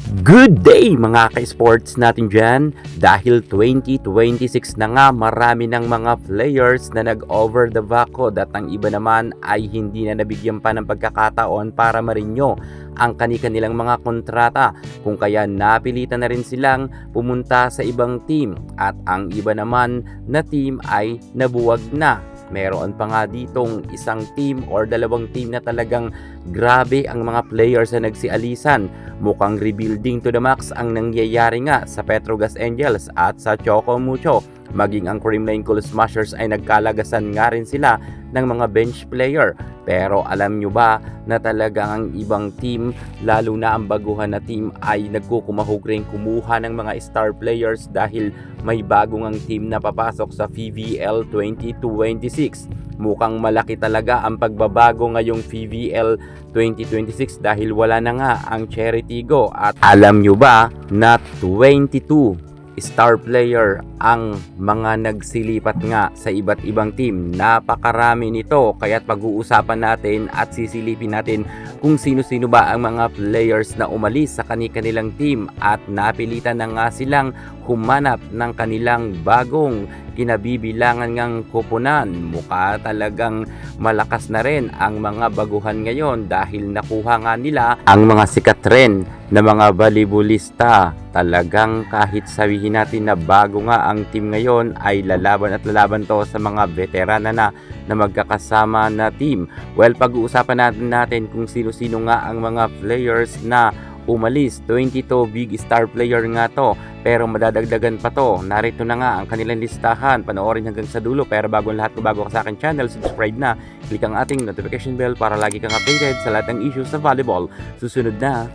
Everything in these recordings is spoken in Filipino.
Good day mga ka-sports natin dyan. Dahil 2026 na nga, marami ng mga players na nag-over the bakod at ang iba naman ay hindi na nabigyan pa ng pagkakataon para ma-renew ang kanilang mga kontrata, kung kaya napilitan na rin silang pumunta sa ibang team at ang iba naman na team ay nabuwag na. Meron pa nga ditong isang team or dalawang team na talagang grabe ang mga players na nagsialisan. Mukhang rebuilding to the max ang nangyayari nga sa Petrogas Angels at sa Choco Mucho. Maging ang Creamline Cool Smashers ay nagkalagasan nga rin sila ng mga bench player. Pero alam nyo ba na talagang ang ibang team, lalo na ang baguhan na team, ay nagkukumahog rin kumuha ng mga star players dahil may bagong ang team na papasok sa PVL 2026. Mukhang malaki talaga ang pagbabago ngayong PVL 2026 dahil wala na nga ang Cherry Tigo. At alam nyo ba na 22 star player ang mga nagsilipat nga sa iba't ibang team. Napakarami nito, kaya't pag-uusapan natin at sisilipin natin kung sino-sino ba ang mga players na umalis sa kanilang team at napilitan na nga silang humanap ng kanilang bagong kinabibilangan ngang koponan. Mukha talagang malakas na rin ang mga baguhan ngayon dahil nakuha nga nila ang mga sikat rin na mga volleyballista. Talagang kahit sabihin natin na bago nga ang team ngayon, ay lalaban at lalaban to sa mga veterana na magkakasama na team. Well, pag-uusapan natin kung sino-sino nga ang mga players na umalis. 22 big star player nga to, pero madadagdagan pa to. Narito na nga ang kanilang listahan. Panoorin hanggang sa dulo. Pero bago lahat, kung bago ka sa akin channel, subscribe na. Click ang ating notification bell para lagi kang updated sa lahat ng issues sa volleyball. Susunod na.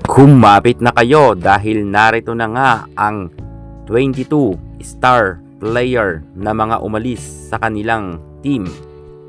Kumapit na kayo dahil narito na nga ang 22 star player na mga umalis sa kanilang team.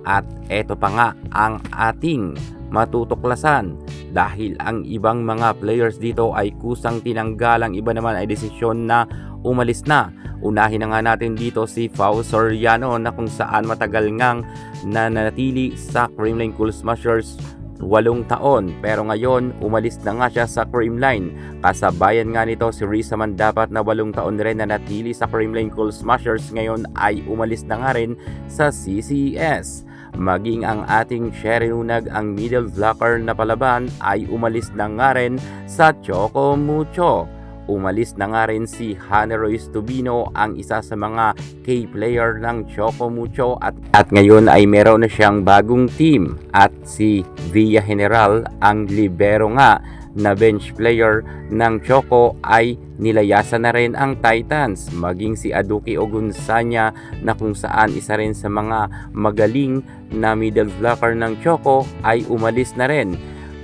At eto pa nga ang ating matutuklasan dahil ang ibang mga players dito ay kusang tinanggal, ang iba naman ay desisyon na umalis na. Unahin na nga natin dito si Pao Soriano na kung saan matagal ngang nanatili sa Creamline Cool Smashers 8 taon, pero ngayon umalis na nga siya sa Creamline. Kasabayan nga nito si Risa Mandapat na 8 taon rin na natili sa Creamline Cool Smashers, ngayon ay umalis na nga rin sa CCS. Maging ang ating Cherry Lunag, ang middle blocker na palaban, ay umalis na nga rin sa Choco Mucho. Umalis na nga rin si Hannah Royce Tubino, ang isa sa mga key player ng Choco Mucho at ngayon ay meron na siyang bagong team. At si Villa General, ang libero nga na bench player ng Choco, ay nilayasan na rin ang Titans. Maging si Aduki Ogunsanya na kung saan isa rin sa mga magaling na middle blocker ng Choco ay umalis na rin.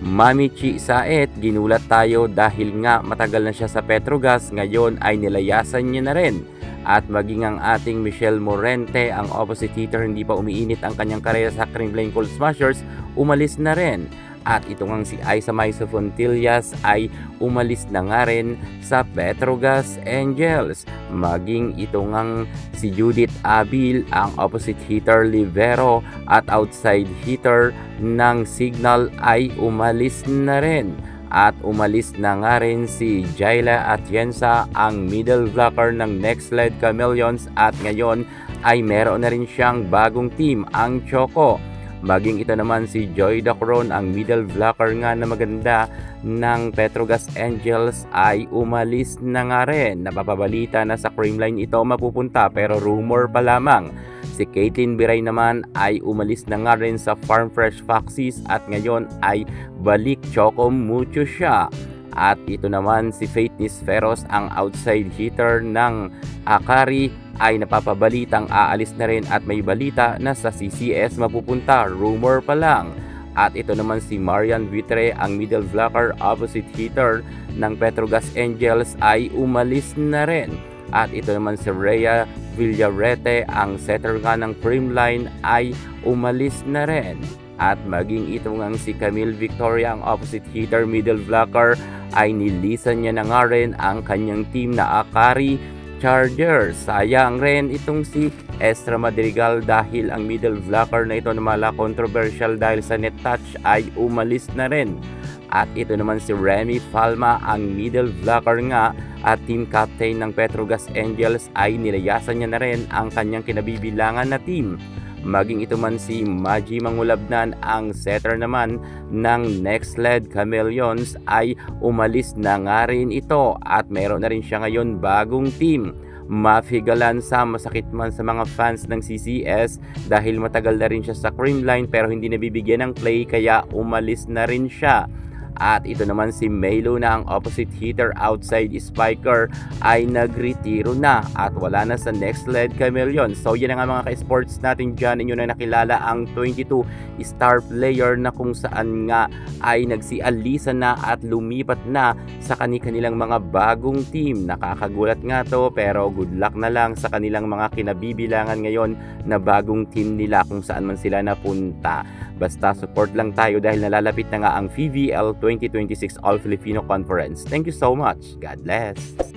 Mami Chi Saet, ginulat tayo dahil nga matagal na siya sa Petrogas, ngayon ay nilayasan niya na rin. At maging ang ating Michelle Morente, ang opposite hitter, hindi pa umiinit ang kanyang karera sa Creamline Cool Smashers, umalis na rin. At ito ngang si Aiza Maiso Fontillas ay umalis na nga rin sa Petrogas Angels. Maging ito ngang si Judith Abil, ang opposite hitter libero at outside hitter ng Signal, ay umalis na rin. At umalis na nga rin si Jayla Atienza, ang middle blocker ng Next Led Chameleons, at ngayon ay meron na rin siyang bagong team, ang Choco. Maging ito naman si Joy Dacron, ang middle blocker nga na maganda ng Petrogas Angels, ay umalis na nga rin. Napapabalita na sa Creamline ito mapupunta, pero rumor pa lamang. Si Caitlin Biray naman ay umalis na nga rin sa Farm Fresh Foxes at ngayon ay balik Choco Mucho siya. At ito naman si Faith Nisferos, ang outside hitter ng Akari, ay napapabalitang aalis na rin at may balita na sa CCS mapupunta, rumor pa lang. At ito naman si Marian Vitre, ang middle blocker opposite hitter ng Petrogas Angels, ay umalis na rin. At ito naman si Rhea Villarete, ang setter nga ng Creamline, ay umalis na rin. At maging ito ngang si Camille Victoria, ang opposite hitter middle blocker, ay nilisan niya na nga rin ang kanyang team na Akari, Chargers. Sayang rin itong si Ezra Madrigal dahil ang middle blocker na ito na mala controversial dahil sa net touch ay umalis na rin. At ito naman si Remy Falma, ang middle blocker nga at team captain ng Petrogas Angels, ay nilayasan niya na rin ang kanyang kinabibilangan na team. Maging ito man si Maji Mangulabnan, ang setter naman ng Next Led Chameleons, ay umalis na nga rin ito at meron na rin siya ngayon bagong team. Mafigalan sa masakit man sa mga fans ng CCS dahil matagal na rin siya sa Creamline pero hindi nabibigyan ng play kaya umalis na rin siya. At ito naman si Melo na ang opposite hitter outside spiker ay nagretiro na at wala na sa Next Led Chameleon. So yan nga mga ka-sports natin dyan, inyo na nakilala ang 22 star player na kung saan nga ay nagsialisa na at lumipat na sa kanilang mga bagong team. Nakakagulat nga to pero good luck na lang sa kanilang mga kinabibilangan ngayon na bagong team nila kung saan man sila napunta. Basta support lang tayo dahil nalalapit na nga ang PVL 2026 All Filipino Conference. Thank you so much. God bless.